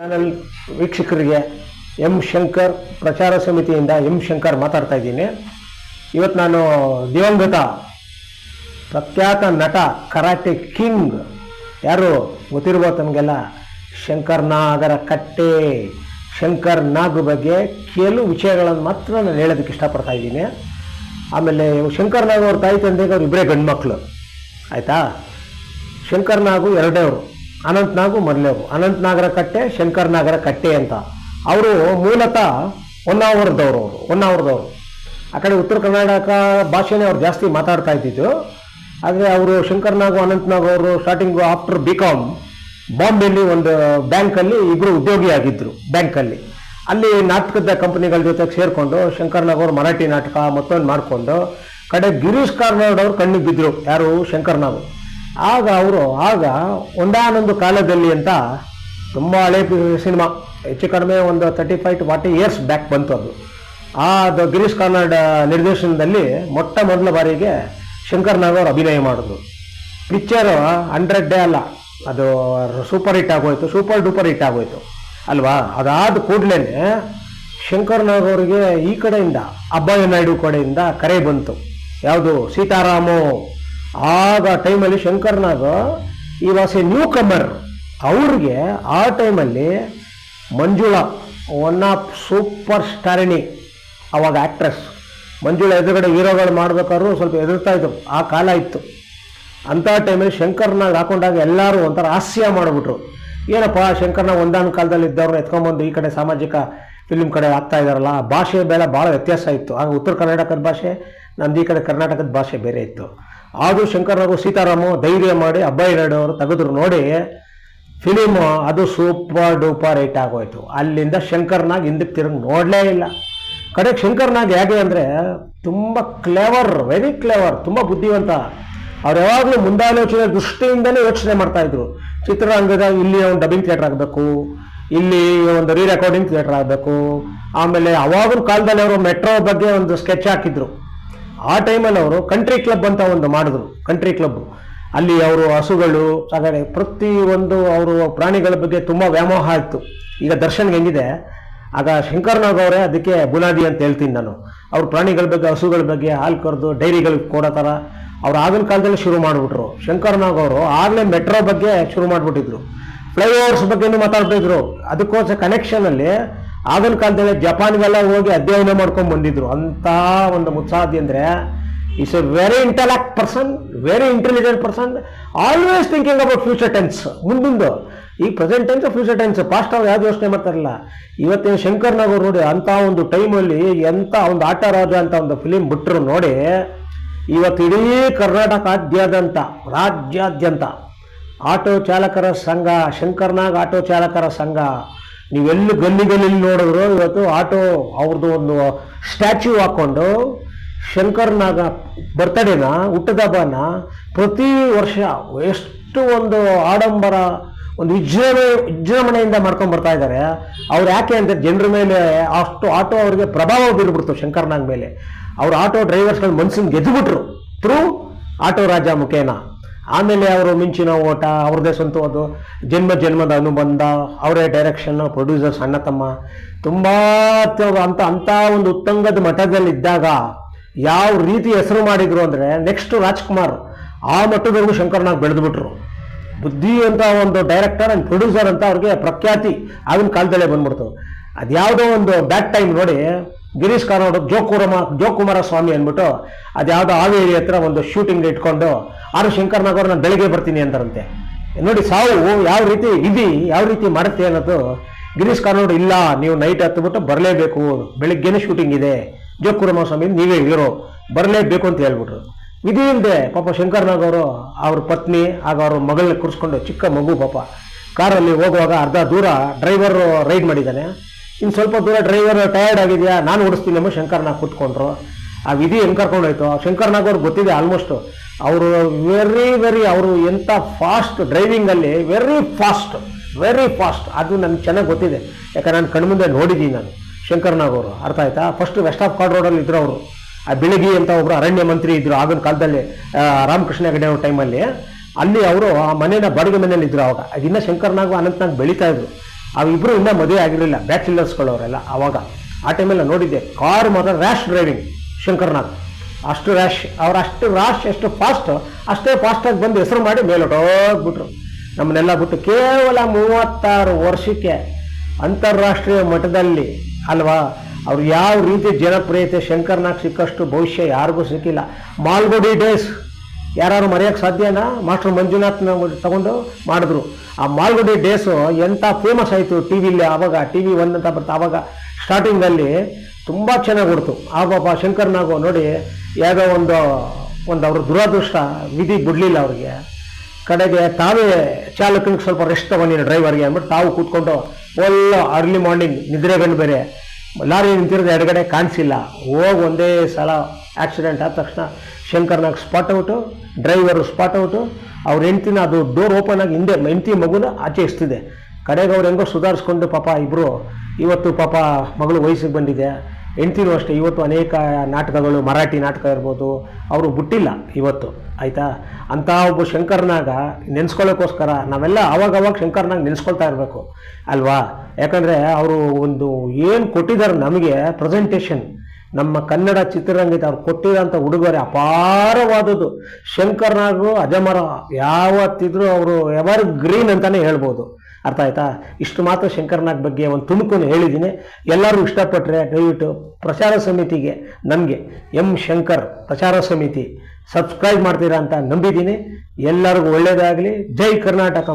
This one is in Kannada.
ಚಾನಲ್ ವೀಕ್ಷಕರಿಗೆ ಎಂ ಶಂಕರ್ ಪ್ರಚಾರ ಸಮಿತಿಯಿಂದ ಎಂ ಶಂಕರ್ ಮಾತಾಡ್ತಾ ಇದ್ದೀನಿ. ಇವತ್ತು ನಾನು ದಿವಂಗತ ಪ್ರಖ್ಯಾತ ನಟ ಕರಾಟೆ ಕಿಂಗ್ ಯಾರು ಗೊತ್ತಿರ್ಬೋದು ನಮಗೆಲ್ಲ, ಶಂಕರ್ ನಾಗರ ಕಟ್ಟೆ ಶಂಕರ್ ನಾಗ್ ಬಗ್ಗೆ ಕೆಲವು ವಿಷಯಗಳನ್ನು ಮಾತ್ರ ನಾನು ಹೇಳೋದಕ್ಕೆ ಇಷ್ಟಪಡ್ತಾ ಇದ್ದೀನಿ. ಆಮೇಲೆ ಶಂಕರ್ ನಾಗ್ ಅವ್ರ ತಾಯಿ ತಂದೆಗೆ ಅವ್ರು ಇಬ್ಬರೇ ಗಂಡು ಮಕ್ಕಳು, ಆಯಿತಾ. ಶಂಕರ್ ನಾಗು ಎರಡೇವರು, ಅನಂತ್ ನಾಗು ಮೊದಲೇವರು. ಅನಂತ್ ನಾಗರ ಕಟ್ಟೆ, ಶಂಕರ್ ನಾಗರ ಕಟ್ಟೆ ಅಂತ. ಅವರು ಮೂಲತಃ ಹೊನ್ನಾವರದವರು. ಆ ಕಡೆ ಉತ್ತರ ಕರ್ನಾಟಕ ಭಾಷೆನೇ ಅವ್ರು ಜಾಸ್ತಿ ಮಾತಾಡ್ತಾ ಇದ್ದಿದ್ದು. ಆದರೆ ಅವರು ಶಂಕರ್ ನಾಗು ಅನಂತ್ ನಾಗ್ ಅವರು ಸ್ಟಾರ್ಟಿಂಗು ಆಫ್ಟರ್ BCom ಬಾಂಬೆಯಲ್ಲಿ ಒಂದು ಬ್ಯಾಂಕಲ್ಲಿ ಇಬ್ಬರು ಉದ್ಯೋಗಿ ಆಗಿದ್ದರು. ಬ್ಯಾಂಕಲ್ಲಿ ಅಲ್ಲಿ ನಾಟಕದ ಕಂಪನಿಗಳ ಜೊತೆಗೆ ಸೇರಿಕೊಂಡು ಶಂಕರ್ ನಾಗ್ ಅವರು ಮರಾಠಿ ನಾಟಕ ಮತ್ತೊಂದು ಮಾಡಿಕೊಂಡು ಕಡೆ ಗಿರೀಶ್ ಕಾರ್ನಾಡ್ ಅವರು ಕಣ್ಣಿಗೆ ಬಿದ್ದರು. ಯಾರು? ಶಂಕರ್ ನಾಗು. ಆಗ ಒಂದಾನೊಂದು ಕಾಲದಲ್ಲಿ ಅಂತ ತುಂಬ ಹಳೆ ಸಿನಿಮಾ, ಹೆಚ್ಚು ಕಡಿಮೆ ಒಂದು 35 to 40 years ಬ್ಯಾಕ್ ಬಂತು ಅದು ಗಿರೀಶ್ ಕಾರ್ನಾಡ್ ನಿರ್ದೇಶನದಲ್ಲಿ ಮೊದಲ ಬಾರಿಗೆ ಶಂಕರ್ ನಾಗ್ ಅವರು ಅಭಿನಯ ಮಾಡಿದ್ರು. ಪಿಕ್ಚರು 100 ಡೇ ಅಲ್ಲ, ಅದು ಸೂಪರ್ ಡೂಪರ್ ಹಿಟ್ ಆಗೋಯ್ತು ಅಲ್ವಾ. ಅದಾದ ಕೂಡಲೇ ಶಂಕರ್ ನಾಗ್ ಅವರಿಗೆ ಈ ಕಡೆಯಿಂದ ಅಬ್ಬಯ್ಯ ನಾಯ್ಡು ಕಡೆಯಿಂದ ಕರೆ ಬಂತು. ಯಾವುದು? ಸೀತಾರಾಮು. ಆಗ ಟೈಮಲ್ಲಿ ಶಂಕರ್ ನಾಗ್ ಈ ವಾಸ್ ಎ ನ್ಯೂ ಕಮರ್. ಅವ್ರಿಗೆ ಆ ಟೈಮಲ್ಲಿ ಮಂಜುಳಾ, ಒನ್ ಆಫ್ ಸೂಪರ್ ಸ್ಟಾರಿಣಿ, ಅವಾಗ ಆ್ಯಕ್ಟ್ರೆಸ್ ಮಂಜುಳಾ ಎದುರುಗಡೆ ಹೀರೋಗಳು ಮಾಡ್ಬೇಕಾದ್ರೂ ಸ್ವಲ್ಪ ಎದುರ್ತಾ ಇದ್ರು. ಆ ಕಾಲ ಇತ್ತು. ಅಂಥ ಟೈಮಲ್ಲಿ ಶಂಕರ್ ನಾಗ್ ಹಾಕೊಂಡಾಗ ಎಲ್ಲರೂ ಒಂಥರ ಹಾಸ್ಯ ಮಾಡಿಬಿಟ್ರು. ಏನಪ್ಪ ಶಂಕರ್ ನಾಗ್ ಒಂದಾನ ಕಾಲದಲ್ಲಿ ಇದ್ದವ್ರನ್ನ ಎತ್ಕೊಂಬಂದು ಈ ಕಡೆ ಸಾಮಾಜಿಕ ಫಿಲ್ಮ್ ಕಡೆ ಆಗ್ತಾ ಇದ್ದಾರಲ್ಲ. ಭಾಷೆ ಬೇಳೆ ಭಾಳ ವ್ಯತ್ಯಾಸ ಇತ್ತು. ಆಗ ಉತ್ತರ ಕರ್ನಾಟಕದ ಭಾಷೆ, ನಮ್ದು ಈ ಕಡೆ ಕರ್ನಾಟಕದ ಭಾಷೆ ಬೇರೆ ಇತ್ತು. ಆದರೂ ಶಂಕರ್ ನಾಗು ಸೀತಾರಾಮು ಧೈರ್ಯ ಮಾಡಿ ಅಬ್ಬಯ್ಯ ನಾಯ್ಡು ಅವರು ತೆಗೆದ್ರು ನೋಡಿ ಫಿಲಿಮು. ಅದು ಸೂಪರ್ ಡೂಪರ್ ಹಿಟ್ ಆಗೋಯ್ತು. ಅಲ್ಲಿಂದ ಶಂಕರ್ ನಾಗ್ ಹಿಂದಕ್ಕೆ ತಿರುಗಿ ನೋಡಲೇ ಇಲ್ಲ. ಕಡೆಗೆ ಶಂಕರ್ ನಾಗ್ ಹೇಗೆ ಅಂದರೆ ತುಂಬ ಕ್ಲೇವರ್, ವೆರಿ ಕ್ಲೇವರ್, ತುಂಬ ಬುದ್ಧಿವಂತ. ಅವ್ರು ಯಾವಾಗಲೂ ಮುಂದಾಲೋಚನೆ ದೃಷ್ಟಿಯಿಂದಲೇ ಯೋಚನೆ ಮಾಡ್ತಾಯಿದ್ರು. ಚಿತ್ರರಂಗದ ಇಲ್ಲಿ ಒಂದು ಡಬ್ಬಿಂಗ್ ಥಿಯೇಟ್ರ್ ಆಗಬೇಕು, ಇಲ್ಲಿ ಒಂದು ರೀ ರೆಕಾರ್ಡಿಂಗ್ ಥಿಯೇಟ್ರ್ ಆಗಬೇಕು. ಆಮೇಲೆ ಅವಾಗಿನ ಕಾಲದಲ್ಲಿ ಅವರು ಮೆಟ್ರೋ ಬಗ್ಗೆ ಒಂದು ಸ್ಕೆಚ್ ಹಾಕಿದ್ರು. ಆ ಟೈಮಲ್ಲಿ ಅವರು ಕಂಟ್ರಿ ಕ್ಲಬ್ ಅಂತ ಒಂದು ಮಾಡಿದ್ರು. ಕಂಟ್ರಿ ಕ್ಲಬ್ ಅಲ್ಲಿ ಅವರು ಹಸುಗಳು ಸಾಗಣೆ ಪ್ರತಿಯೊಂದು ಅವರು ಪ್ರಾಣಿಗಳ ಬಗ್ಗೆ ತುಂಬ ವ್ಯಾಮೋಹ ಇತ್ತು. ಈಗ ದರ್ಶನ್ಗೆ ಹೆಂಗಿದೆ, ಆಗ ಶಂಕರ್ ನಾಗ್ ಅವರೇ ಅದಕ್ಕೆ ಬುನಾದಿ ಅಂತ ಹೇಳ್ತೀನಿ ನಾನು. ಅವ್ರ ಪ್ರಾಣಿಗಳ ಬಗ್ಗೆ, ಹಸುಗಳ ಬಗ್ಗೆ ಹಾಲು ಕರೆದು ಡೈರಿಗಳಿಗೆ ಕೊಡೋ ಥರ ಅವ್ರು ಆಗಿನ ಕಾಲದಲ್ಲಿ ಶುರು ಮಾಡಿಬಿಟ್ರು. ಶಂಕರ್ ನಾಗ್ ಅವರು ಆಗಲೇ ಮೆಟ್ರೋ ಬಗ್ಗೆ ಶುರು ಮಾಡಿಬಿಟ್ಟಿದ್ರು. ಫ್ಲೈಓವರ್ಸ್ ಬಗ್ಗೆನೂ ಮಾತಾಡ್ತಿದ್ರು. ಅದಕ್ಕೋಸ್ಕರ ಕನೆಕ್ಷನಲ್ಲಿ ಆಗಿನ ಕಾಲದಲ್ಲಿ ಜಪಾನ್ಗೆಲ್ಲ ಹೋಗಿ ಅಧ್ಯಯನ ಮಾಡ್ಕೊಂಡು ಬಂದಿದ್ರು. ಅಂಥ ಒಂದು ಮುತ್ಸಾದಿ ಅಂದರೆ is A very intellect person, very intelligent person, always thinking about future tense. ಮುಂದಿಂದು ಈಗ present tense, future tense, past ಅವ್ರು ಯಾವ್ದು ಯೋಚನೆ ಮಾಡ್ತಾರಲ್ಲ. ಇವತ್ತಿನ ಶಂಕರ್ ನಾಗ್ ಅವರು ನೋಡಿ ಅಂಥ ಒಂದು ಟೈಮಲ್ಲಿ ಎಂಥ ಒಂದು ಆಟ ರಾಜ ಅಂತ ಒಂದು ಫಿಲಿಮ್ ಬಿಟ್ಟರು ನೋಡಿ. ಇವತ್ತು ಇಡೀ ಕರ್ನಾಟಕಾದ್ಯಂತ, ರಾಜ್ಯಾದ್ಯಂತ ಆಟೋ ಚಾಲಕರ ಸಂಘ, ಶಂಕರ್ ನಾಗ್ ಆಟೋ ಚಾಲಕರ ಸಂಘ, ನೀವೆಲ್ಲಿ ಗಲ್ಲಿ ನೋಡಿದ್ರು ಇವತ್ತು ಆಟೋ ಅವ್ರದ್ದು ಒಂದು ಸ್ಟ್ಯಾಚ್ಯೂ ಹಾಕ್ಕೊಂಡು ಶಂಕರ್ ನಾಗ್ ಬರ್ತಡೇನ, ಹುಟ್ಟದಬ್ಬನ ಪ್ರತಿ ವರ್ಷ ಎಷ್ಟು ಒಂದು ಆಡಂಬರ, ಒಂದು ವಿಜೃಂಭಣೆಯಿಂದ ಮಾಡ್ಕೊಂಡು ಬರ್ತಾ ಇದ್ದಾರೆ. ಅವ್ರು ಯಾಕೆ ಅಂತ ಜನರ ಮೇಲೆ ಅಷ್ಟು ಆಟೋ ಅವ್ರಿಗೆ ಪ್ರಭಾವ ಬೀರ್ಬಿಡ್ತು ಶಂಕರ್ ನಾಗ್ ಮೇಲೆ. ಅವ್ರು ಆಟೋ ಡ್ರೈವರ್ಸ್ಗಳ ಮನ್ಸನ್ನು ಗೆದ್ದುಬಿಟ್ರು ಥ್ರೂ ಆಟೋ ರಾಜ ಮುಖೇನ. ಆಮೇಲೆ ಅವರು ಮಿಂಚಿನ ಓಟ, ಅವ್ರದ್ದೇ ಸ್ವಂತವಾದ ಜನ್ಮದ ಅನುಬಂಧ, ಅವರೇ ಡೈರೆಕ್ಷನ್, ಪ್ರೊಡ್ಯೂಸರ್ಸ್, ಅಣ್ಣ ತಮ್ಮ, ತುಂಬ ಅಂಥ ಒಂದು ಉತ್ತುಂಗದ ಮಟ್ಟದಲ್ಲಿದ್ದಾಗ ಯಾವ ರೀತಿ ಹೆಸರು ಮಾಡಿದ್ರು ಅಂದರೆ ನೆಕ್ಸ್ಟ್ ರಾಜ್ಕುಮಾರ್ ಆ ಮಟ್ಟದವರೆಗೂ ಶಂಕರ್ ನಾಗ್ ಬೆಳೆದ್ಬಿಟ್ರು. ಬುದ್ಧಿ ಅಂತ ಒಂದು ಡೈರೆಕ್ಟರ್ ಆ್ಯಂಡ್ ಪ್ರೊಡ್ಯೂಸರ್ ಅಂತ ಅವ್ರಿಗೆ ಪ್ರಖ್ಯಾತಿ ಆಗಿನ ಕಾಲದಲ್ಲೇ ಬಂದ್ಬಿಡ್ತು. ಅದ್ಯಾವುದೋ ಒಂದು ಬ್ಯಾಕ್ ಟೈಮ್ ನೋಡಿ ಗಿರೀಶ್ ಕಾರ್ನಾಡ್ ಜೋಕುಮಾರಸ್ವಾಮಿ ಅಂದ್ಬಿಟ್ಟು ಅದ್ಯಾವುದೋ ಹಾವೇರಿ ಹತ್ರ ಒಂದು ಶೂಟಿಂಗ್ ಇಟ್ಕೊಂಡು ಶಂಕರ್ ನಾಗ್ ಅವರು ನಾನು ಬೆಳಿಗ್ಗೆ ಬರ್ತೀನಿ ಅಂತಾರಂತೆ. ನೋಡಿ ಸಾವು ಯಾವ ರೀತಿ ಯಾವ ರೀತಿ ಮಾಡುತ್ತೆ ಅನ್ನೋದು. ಗಿರೀಶ್ ಕಾರ್ನಾಡ್ ಇಲ್ಲ, ನೀವು ನೈಟ್ ಹತ್ಬಿಟ್ಟು ಬರಲೇಬೇಕು, ಬೆಳಿಗ್ಗೆನೇ ಶೂಟಿಂಗ್ ಇದೆ, ಜೋಕುಮಾರಸ್ವಾಮಿ ನೀವೇ ಹೀರೋ, ಬರಲೇಬೇಕು ಅಂತ ಹೇಳ್ಬಿಟ್ರು. ವಿಧಿ ಇಲ್ಲದೆ ಪಾಪ ಶಂಕರ್ ನಾಗ್ ಅವರು ಅವ್ರ ಪತ್ನಿ ಆಗ ಅವ್ರ ಮಗಳನ್ನ ಕೂರಿಸ್ಕೊಂಡು, ಚಿಕ್ಕ ಮಗು ಪಾಪ, ಕಾರಲ್ಲಿ ಹೋಗುವಾಗ ಅರ್ಧ ದೂರ ಡ್ರೈವರ್ ರೈಡ್ ಮಾಡಿದ್ದಾನೆ. ಇನ್ನು ಸ್ವಲ್ಪ ದೂರ ಡ್ರೈವರ್ ಟಯರ್ಡ್ ಆಗಿದೆಯಾ, ನಾನು ಓಡಿಸ್ತೀನಿ ಎಂಬ ಶಂಕರ್ ನಾಗ್ ಕೂತ್ಕೊಂಡ್ರು. ಆ ವಿಧಿ ಹೆಂಗೆ ಕರ್ಕೊಂಡೋಯ್ತು. ಶಂಕರ್ ನಾಗ್ ಅವ್ರಿಗೆ ಗೊತ್ತಿದೆ ಆಲ್ಮೋಸ್ಟ್. ಅವರು ವೆರಿ ಅವರು ಎಂಥ ಫಾಸ್ಟ್ ಡ್ರೈವಿಂಗಲ್ಲಿ, ವೆರಿ ಫಾಸ್ಟ್. ಅದು ನನಗೆ ಚೆನ್ನಾಗಿ ಗೊತ್ತಿದೆ, ಯಾಕಂದ್ರೆ ನಾನು ಕಣ್ಮುಂದೆ ನೋಡಿದ್ದೀನಿ ನಾನು ಶಂಕರ್ ನಾಗ್ ಅವರು. ಅರ್ಥ ಆಯ್ತಾ? ಫಸ್ಟ್ ವೆಸ್ಟ್ ಆಫ್ ಕಾರ್ಡ್ ರೋಡಲ್ಲಿ ಇದ್ರು ಅವರು. ಆ ಬೆಳಗಿ ಅಂತ ಒಬ್ಬರು ಅರಣ್ಯ ಮಂತ್ರಿ ಇದ್ರು ಆಗಿನ ಕಾಲದಲ್ಲಿ, ರಾಮಕೃಷ್ಣ ಹೆಗಡೆ ಅವ್ರ ಟೈಮಲ್ಲಿ. ಅಲ್ಲಿ ಅವರು ಆ ಮನೇನ ಬಾಡಿಗೆ ಮನೇಲಿ ಇದ್ರು. ಅವಾಗ ಇನ್ನ ಶಂಕರ್ ನಾಗ್ ಅನಂತ್ ನಾಗ್ ಬೆಳೀತಾ ಇದ್ರು. ಅವಿಬ್ಬರು ಇನ್ನೂ ಮದುವೆ ಆಗಿರಲಿಲ್ಲ, ಬ್ಯಾಚುಲರ್ಸ್ಗಳವರೆಲ್ಲ ಅವಾಗ. ಆ ಟೈಮೆಲ್ಲ ನೋಡಿದ್ದೆ, ಕಾರ್ ಮಾತ್ರ ರ್ಯಾಶ್ ಡ್ರೈವಿಂಗ್ ಶಂಕರ್ನಾಗ್. ಅಷ್ಟು ರ್ಯಾಶ್, ಅವ್ರು ಅಷ್ಟು ರ್ಯಾಶ್, ಎಷ್ಟು ಫಾಸ್ಟ್, ಅಷ್ಟೇ ಫಾಸ್ಟಾಗಿ ಬಂದು ಹೆಸರು ಮಾಡಿ ಮೇಲೊಟ್ಟೋಗ್ಬಿಟ್ರು ನಮ್ಮನ್ನೆಲ್ಲ ಬಿಟ್ಟು. ಕೇವಲ 36 ವರ್ಷಕ್ಕೆ ಅಂತಾರಾಷ್ಟ್ರೀಯ ಮಟ್ಟದಲ್ಲಿ ಅಲ್ವಾ, ಅವ್ರು ಯಾವ ರೀತಿ ಜನಪ್ರಿಯತೆ ಶಂಕರ್ನಾಗ್ ಸಿಕ್ಕಷ್ಟು ಭವಿಷ್ಯ ಯಾರಿಗೂ ಸಿಕ್ಕಿಲ್ಲ. ಮಾಲ್ಗುಡಿ ಡೇಸ್ ಯಾರು ಮರೆಯೋಕ್ಕೆ ಸಾಧ್ಯನಾ? ಮಾಸ್ಟರ್ ಮಂಜುನಾಥ್ನ ತಗೊಂಡು ಮಾಡಿದ್ರು. ಆ ಮಾಲ್ಗುಡಿ ಡೇಸು ಎಂಥ ಫೇಮಸ್ ಆಯಿತು ಟಿ ವಿಲಿ. ಆವಾಗ TV1 ಅಂತ ಬರ್ತಾ, ಆವಾಗ ಸ್ಟಾರ್ಟಿಂಗಲ್ಲಿ ತುಂಬ ಚೆನ್ನಾಗಿ ಕೊಡ್ತು. ಆ ಪಾಪ ಶಂಕರ್ನಾಗು ನೋಡಿ, ಯಾವುದೋ ಒಂದು ಅವ್ರ ದುರಾದೃಷ್ಟ, ವಿಧಿ ಬಿಡಲಿಲ್ಲ ಅವ್ರಿಗೆ. ಕಡೆಗೆ ತಾವೇ ಚಾಲಕನಿಗೆ ಸ್ವಲ್ಪ ರೆಸ್ಟ್ ತಗೊಂಡಿನ ಡ್ರೈವರ್ಗೆ ಅಂದ್ಬಿಟ್ಟು ತಾವು ಕೂತ್ಕೊಂಡು ಒಳ್ಳೆ ಅರ್ಲಿ ಮಾರ್ನಿಂಗ್ ನಿದ್ರೆಗಂಡು ಬೇರೆ, ಲಾರಿ ನಿಂತಿರೋದು ಎಡಗಡೆ ಕಾಣಿಸಿಲ್ಲ, ಹೋಗಿ ಒಂದೇ ಸಲ ಆಕ್ಸಿಡೆಂಟ್ ಆದ ತಕ್ಷಣ Shankar Nag spot out, driver spot out. ಅವ್ರ ಹೆಂಡ್ತಿನ ಅದು ಡೋರ್ ಓಪನ್ ಆಗಿ ಹಿಂದೆ ಹೆಂಡ್ತಿ ಮಗುನ ಆಚೆ ಇಸ್ತಿದೆ. ಕಡೆಗೆ ಅವ್ರು ಹೆಂಗೋ ಸುಧಾರಿಸ್ಕೊಂಡು ಪಾಪ ಇಬ್ಬರು ಇವತ್ತು ಪಾಪ ಮಗಳು ವಯಸ್ಸಿಗೆ ಬಂದಿದೆ, ಹೆಂಡ್ತಿನೂ ಅಷ್ಟೇ. ಇವತ್ತು ಅನೇಕ ನಾಟಕಗಳು, ಮರಾಠಿ ನಾಟಕ ಇರ್ಬೋದು, ಅವರು ಬಿಟ್ಟಿಲ್ಲ ಇವತ್ತು, ಆಯಿತಾ. ಅಂಥ ಒಬ್ಬ ಶಂಕರ್ನಾಗ ನೆನೆಸ್ಕೊಳ್ಳೋಕ್ಕೋಸ್ಕರ ನಾವೆಲ್ಲ ಆವಾಗವಾಗ ಶಂಕರ್ನಾಗ್ ನೆನೆಸ್ಕೊಳ್ತಾ ಇರಬೇಕು ಅಲ್ವಾ. ಯಾಕಂದರೆ ಅವರು ಒಂದು ಏನು ಕೊಟ್ಟಿದ್ದಾರೆ ನಮಗೆ ಪ್ರೆಸೆಂಟೇಷನ್, ನಮ್ಮ ಕನ್ನಡ ಚಿತ್ರರಂಗದ ಅವ್ರು ಕೊಟ್ಟಿರೋಂಥ ಉಡುಗೊರೆ ಅಪಾರವಾದದ್ದು. ಶಂಕರ್ನಾಗು ಅಜಮರ, ಯಾವತ್ತಿದ್ರೂ ಅವರು ಎವರ್ ಗ್ರೀನ್ ಅಂತಲೇ ಹೇಳ್ಬೋದು. ಅರ್ಥ ಆಯ್ತಾ? ಇಷ್ಟು ಮಾತ್ರ ಶಂಕರ್ನಾಗ್ ಬಗ್ಗೆ ಒಂದು ತುಣುಕನ್ನು ಹೇಳಿದ್ದೀನಿ. ಎಲ್ಲರೂ ಇಷ್ಟಪಟ್ಟರೆ ದಯವಿಟ್ಟು ಪ್ರಚಾರ ಸಮಿತಿಗೆ, ನಮಗೆ ಎಂ ಶಂಕರ್ ಪ್ರಚಾರ ಸಮಿತಿ ಸಬ್ಸ್ಕ್ರೈಬ್ ಮಾಡ್ತೀರಾ ಅಂತ ನಂಬಿದ್ದೀನಿ. ಎಲ್ಲರಿಗೂ ಒಳ್ಳೆಯದಾಗಲಿ. ಜೈ ಕರ್ನಾಟಕ.